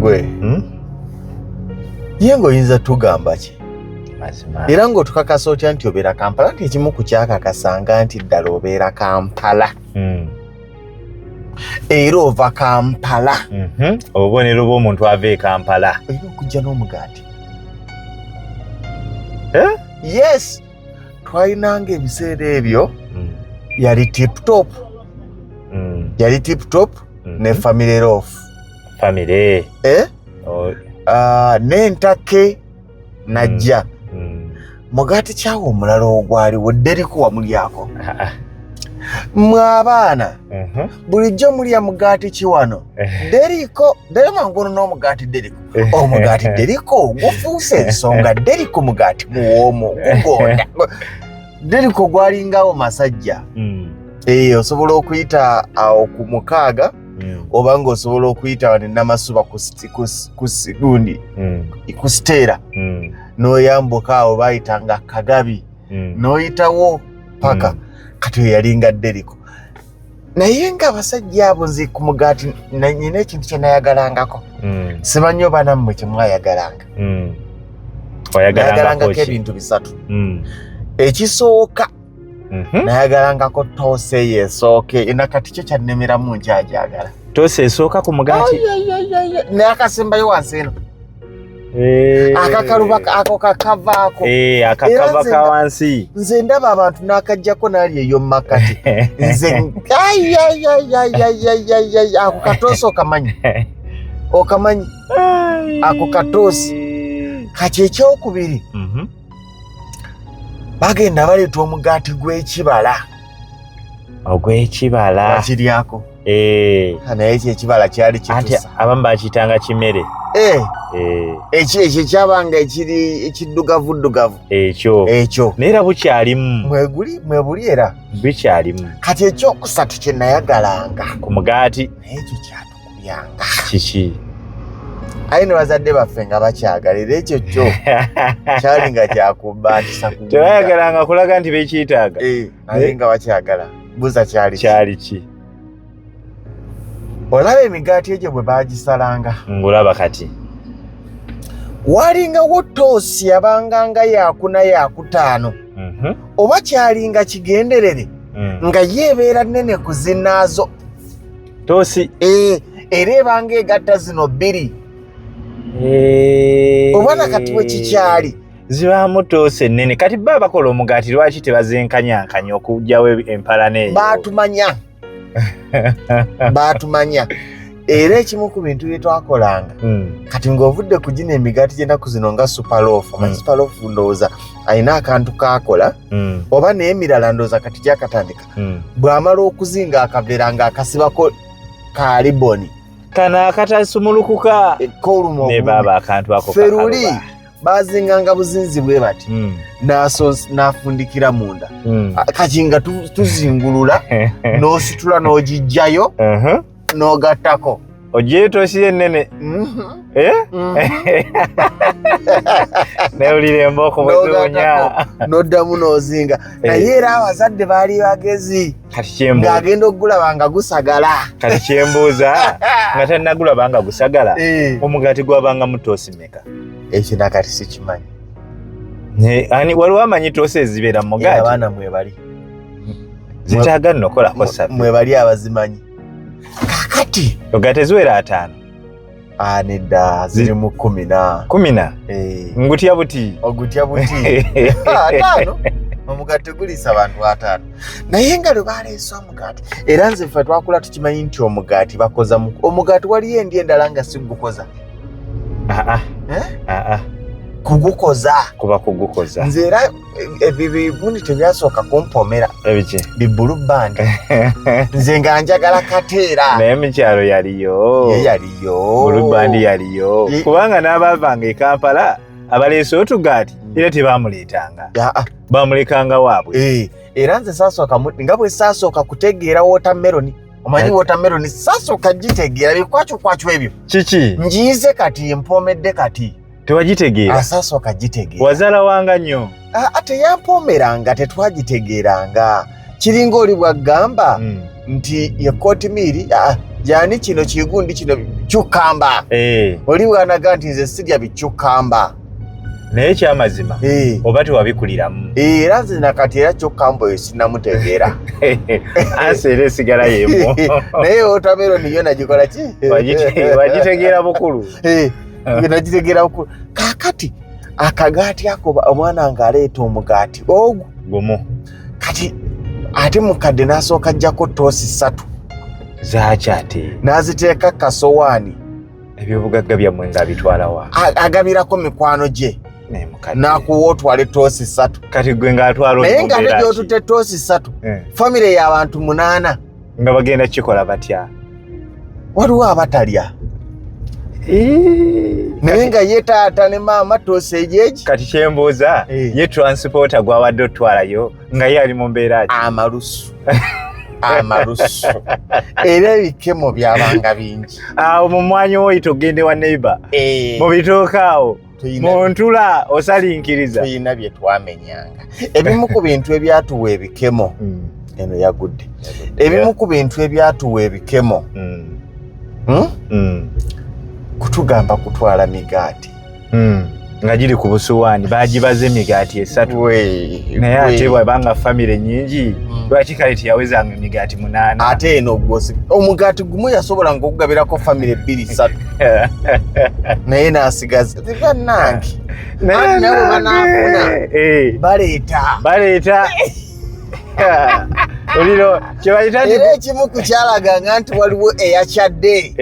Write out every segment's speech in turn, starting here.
gwe ye ng'oyinza tugamba ki era ng'otukakasa otya nti obeera Kampala nti ekimu ku kyakakasanga nti ddala obeera Kampala era ova Kampala obubonero bw'omuntu ava e Kampala olina okujja n'omugaati yes twalinanga ebiseera ebyo yali tiptop ne family loaf family n'entake najja mugaati kyawo omulala ogwaliwo Deriko wamulyako mwe abaana bulijjo mulya mugaati kiwano Deriko mangono n'omugaati Deriko omugaati Deriko gufuuse ensonga Deriko mugaati muwoomu gugonda Deriko gwalingawo masajja osobola okuyita awo ku mukaaga oba ng'osobola okuyita wano Namasuba ku Sigundi ku Siteera n'oyambuka awo baayitanga Kagabi n'oyitawo paka kati oyo yalinga Deriko naye ng'abasajja abo nze ku mugaati nanyina ekintu kye nayagalangako simanyi oba nammwe kye mwayagalanga nayagalangako ebintu bisatu ekisooka nayagalangako toose yeesooke nakati kyo kyannemeramu nkyajagala toose esooka ku mugaati n'akasembayo wansi eno akakaluba ako kakavaako akakava ka wansi nze ndaba abantu n'akajjako naali eyo mu makati nze ako katoosi okamanyi ako katoosi kati ekyokubiri bagenda baleeta omugaati gw'ekibala ogw'ekibala bakiryako naye ekyo ekibala kyali kitusa abamu bakiyitanga kimere ekyo kyabanga ekiddugavu ekyo naye era bukyalimu mwebuli era bikyalimu kati ekyokusatu kye nayagalanga ku mugaati naye ekyo kyatukubyanga kiki ayi ne bazadde baffe nga bakyagala era ekyo kyo kyali nga kyakubatisa tebayagalanga kulaga nti bekiyitaaga naye nga bakyagala buza kyali ki olaba emigaati egyo bwe bagisalanga ngulaba kati walingawo toosi yabanganga yakuna yakutaano oba kyalinga kigenderere nga yeebeera nnene ku zinnaazo toosi era ebanga egatta zino bbiri oba nakati bwe kikyali zibaamu toosi ennene kati baba bakola omugaati lwaki tebazenkanyankanya okugyawo empala neeyo batumanya era ekimu ku bintu bye twakolanga kati ng'ovudde ku gino emigaati gy'ennaku zino nga superloaf superloaf ndowooza alina akantu kaakola oba naye emirala ndowooza kati gyakatandika bw'amala okuzinga akaveera ng'akasibako ka liboni kano akatasumulukuka kolumo ne baba akantu ako feruli bazinganga buzinzi bwe bati n'afundikira munda kati nga tuzingulula n'ositula n'ogijjayo n'ogattako ogyetoosi ennene newulira embooko bweziwonya n'oddamu n'ozinga naye era abazadde baali bagezi ng'agenda okugulaba nga gusagala kati kyembuuza nga tannagulaba nga gusagala omugaati gwabanga mu toosi mmeka ekyo nakati sikimanyi ani waliwo amanyi toosi ezibeera mu mugaati abaana mwebali zitaaga nno okolako sabbi mwebali abazimanyi kakati oga teziwera 5 nedda ziri mu 10 ngutya buti ogutya buti 5 omugaati gulisa abantu 5 naye nga lwe baleese omugaati era nze ffe twakula tukimanyi nti omugaati bakoza omugaati waliyo endi endala nga sigukoza kugukoza kuba kugukoza nze era ebibundi tebyasooka kumpomera ebiki bibbulu bandi nze nga njagala kateera naye mukyalo yaliyo bulubandi yaliyo kubanga n'abavanga e Kampala abaleese otugaati era tebamuleetanga bamulekanga waabwe era nze saasooka nga bwe saasooka kutegeera watermeloni omanyi watermeloni saasooka gitegeera bikwacukwacu ebyo kiki njiize kati mpomedde kati tewagitegeera asasooka gitegeera wazala wanga nnyo ate yampomeranga tetwagitegeeranga kiringa oli bwagamba nti ye kotimiri jani kino kigundi kino kyukamba oli bwanaga nti nze sirya bikyukamba naye kyamazima oba tewabikuliramu era nze nakati era kyukamba oyo sinnamutegeera ansere esigala yemu naye wotameroni yo nagikola ki wagitegeera bukulu nagitegeera bukulu kakati akagaati ako omwana ng'aleeta omugaati ogwo gumu kati ate mukadde n'asooka ajjako toosi 3 zaaki ate n'aziteeka kasowaani ebyobugagga byammwe ng'abitwalawa agabirako mikwano gye n'akuwa otwale toosi 3 kati gwe ng'atwala naye ng'ate gy'otute toosi 3 famire y'abantu 8 nga bagenda kikola batya waliwo abatalya naye nga ye taata ne maama toosi egyeki kati kyembuuza ye transporta gwawadde otwalayo nga ye ali mu mbeera ki amalusu era ebikemo byabanga bingi awo mu mwanya oyita ogende wa neighbor mu bitooka awo mu ntula osalinkiriza tuyina bye twamenyanga ebimu ku bintu ebyatuwa ebikemo eno yagudde ebimu ku bintu ebyatuwa ebikemo kutugamba kutwala migaati nga giri ku busuwaani bagibaze emigaati 3 naye ate bwabanga famire nyingi lwaki kale teyawezanga emigaati 8 ate eno gwosi omugaati gumu yasobolanga okugabirako famire 2-3 naye n'asigaza bannange nabo banaafuna baleeta oliro kyebayita era ekimu ku kyalaganga nti waliwo eyakyadde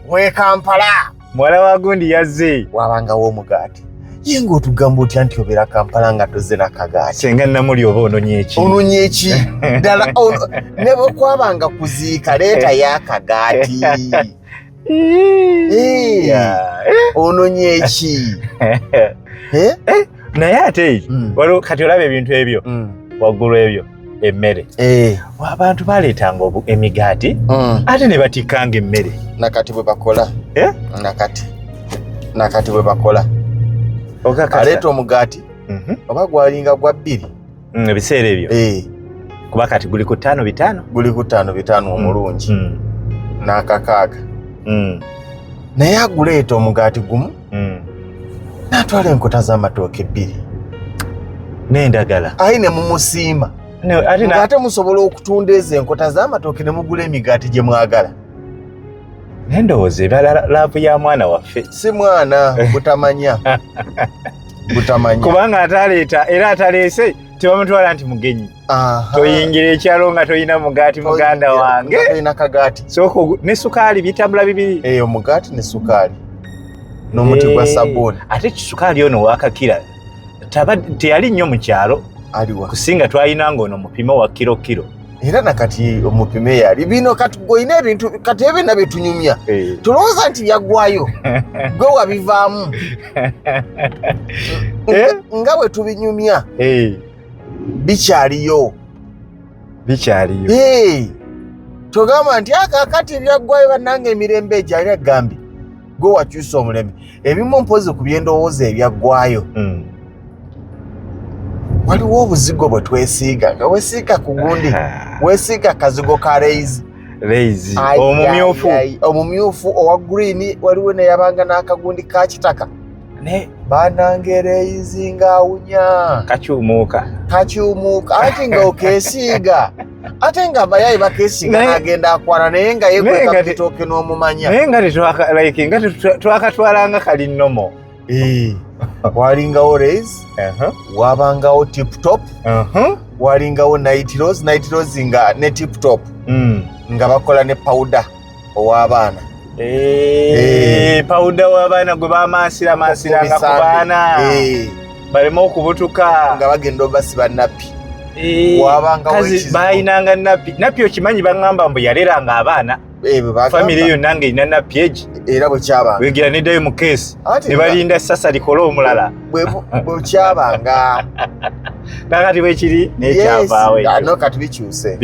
we Kampala muwala wa gundi yazze wabangawo omugaati ye ng'otugamba otya nti obeera Kampala nga tozze nakagaati senga namuli oba ononye eki ddala ne bwe kwabanga kuziika leeta y'akagaati ononye eki naye ate waliwo kati olaba ebintu ebyo waggulu ebyo emmere abantu baleetanga emigaati ate ne batikkanga emmere nakati bwe bakola nakati bwe bakola aleeta omugaati oba gwalinga gwa 2 ebiseera ebyo kuba kati guli ku 5 guli ku 5 omulungi n'akakaaga naye aguleeta omugaati gumu n'atwala enkota z'amatooke 2 n'endagala ayi ne mumusiima ate musobola okutunda ezo enkota z'amatooke ne mugula emigaati gye mwagala nendowooza eba laavu ya mwana waffe si mwana butamanya kubanga ataleeta era ataleese tebamutwala nti mugenyi toyingira ekyalo nga toyina mugaati muganda wange toyina kagaati soko ne sukaali bitambula bibiri omugaati ne sukaali n'omuti gwa sabbuuni ate kisukaali ono wakakira teyali nnyo mu kyalo kusinga twayinanga ono mupimo wa kiro era nakati omupime yali bino kati goyina ebintu kati ebina bitunyumya tulowooza nti byaggwayo gwe wabivaamu nga bwe tubinyumya bikyaliyo togamba nti akakati byaggwayo bannanga emirembe egyali agambye gwe wakyusa omulembe ebimu mpozi ku byendowooza ebyaggwayo waliwo obuzigo bwe twesiiga nga wesiiga ku gundi wesiiga kazigo ka reizi omumyufu owa green waliwo neyabanga n'akagundi ka kitaka banange reizi ngaawunya kakyumuuka ate nga okesiiga ate nga bayayi bakesiiga n'agenda akwana naye nga yekweka kitooke n'omumanya naye nga twakatwalanga kali nnomo walingawo raise wabangawo tip top walingawo night rose nga ne tip top nga bakola ne powder ow'abaana powder w'abaana gwe bamansira nga ku baana balema okubutuka nga bagenda obasiba nappi kazi bayinanga nappi okimanyi baŋŋamba mbu yaleranga abaana famire yonna nga erina nappi egi era bwe kyabanga wegira neddayo mu keesi ne balinda sasa likole omulala bwe kyabanga nakati bwekiri nekyavaawo kati bikyuse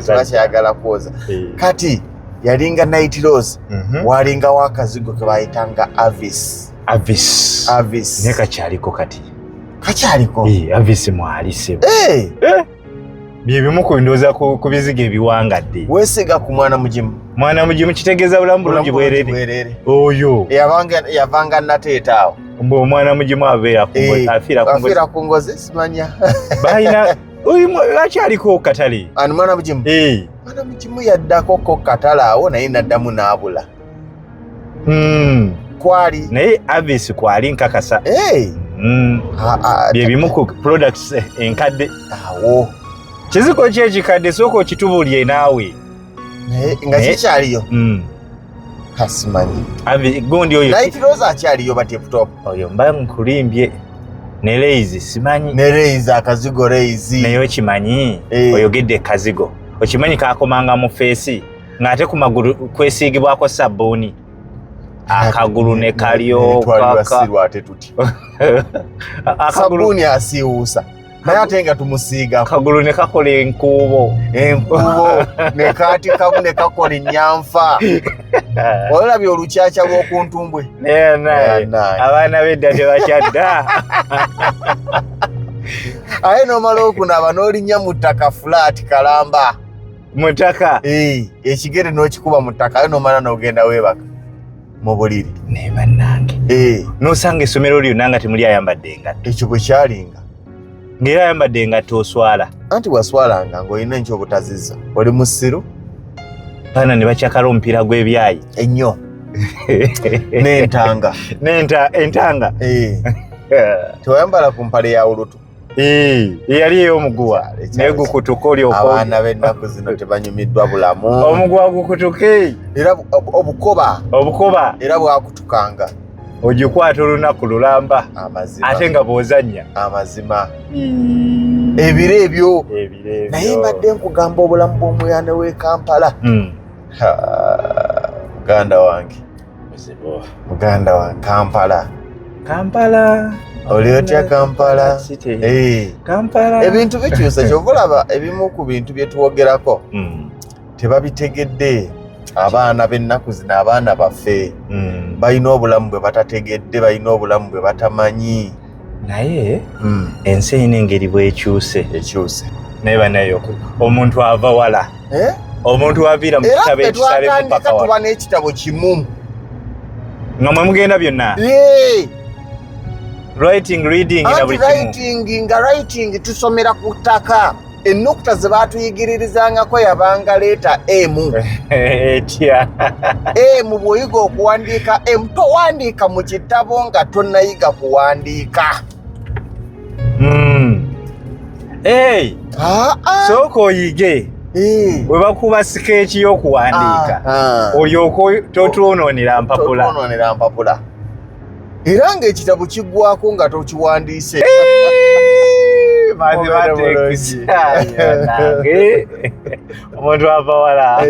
bakyayagala kwoza kati yalinga night rose walingawo akazigo ke bayitanga avis naye kakyaliko kati kakyaliko avis mwalisebo bye bimu ku ndooza ku bizigo ebiwangadde. Weesiga ku mwana mugimu. Mwana mugimu kitegeeza bulamu bulungi bwerere. Oyo yavanga nateetaawo. Omwana mugimu abeera afiira ku ngozi simanya. Balina akyaliko katale. Ani mwana mugimu? Mwana mugimu yaddako katale awo naye naddamu n'abula. Kwali naye Avis kwali nkakasa. Bye bimu ku products enkadde. Awo kiziko ki ekikadde sooka okitubuulye naawe. Nga kikyaliyo. Kasimanyi. Gundi oyo. Light Rose akyaliyo bateputop. Oyo mba nkulimbye. Ne Lazy simanyi. Ne Lazy akazigo Lazy. Naye okimanyi oyogedde kazigo. Okimanyi kakomanga mu feesi ng'ate ku magulu kwesiigibwako sabbuuni. Akagulu ne kalyoka. Sabbuuni asiiwuusa. Naye ate nga tumusiiga. Akagulu ne kakola enkuubo. Ne kaatikamu ne kakola ennyanfa. Olabye olukyakya lw'oku ntumbwe. Abaana b'edda tebakyadda. Aye n'omala okunaaba n'olinnya mu ttaka fulaati kalamba. Mu ttaka? Ekigere n'okikuba mu ttaka aye n'omala n'ogenda weebaka mu buliri. Naye bannange. N'osanga essomero lyonna nga temuli ayambadde engatto. Ekyo bwe kyalinga. Ng'era ayambadde engatto oswala. Anti waswalanga ng'olina ekyobutazizza. Oli musiru? Baana ne bakyakala omupiira gw'ebyayi. Ennyo. N'entanga. Entanga. Tewayambala ku mpale ya ulutu. Yali ey'omuguwa. Naye gukutuka olyoka. Abaana b'ennaku zino tebanyumiddwa bulamu. Omuguwa gukutuke. Era obukoba. Era bwakutukanga. Ogikwata olunaku lulamba. Amazima. Ate nga bw'ozannya. Amazima. Ebiro ebyo. Naye mbadde nkugamba obulamu bw'omuyane w'e Kampala. Muganda wange. Muganda wa Kampala. Oli otya Kampala? Kampala. Ebintu bikyusa ky'olaba ebimu ku bintu bye tuwogerako. Tebabitegedde. Abaana b'ennaku zino abaana baffe. Balina obulamu bwe batategedde, balina obulamu bwe batamanyi. Naye ensi erina engeri bw'ekyuse. Naye banaye omuntu ava wala. Omuntu aviira mu kitabo ekisale mu paka wala. Tuba n'ekitabo kimu. Nga mwe mugenda byonna. Writing, reading na buli kimu. Writing tusomera ku ttaka. Ennukuta ze baatuyigiririzangako yabanga leeta M. Etya. M bw'oyiga okuwandiika M towandiika mu kitabo nga tonnayiga kuwandiika. Sooka oyige. Bwe bakuba sikeeki y'okuwandiika olyoka totwonoonera mpapula. Era ng'ekitabo kiggwako nga tokiwandiise. Mathematics. Omuntu ava wala.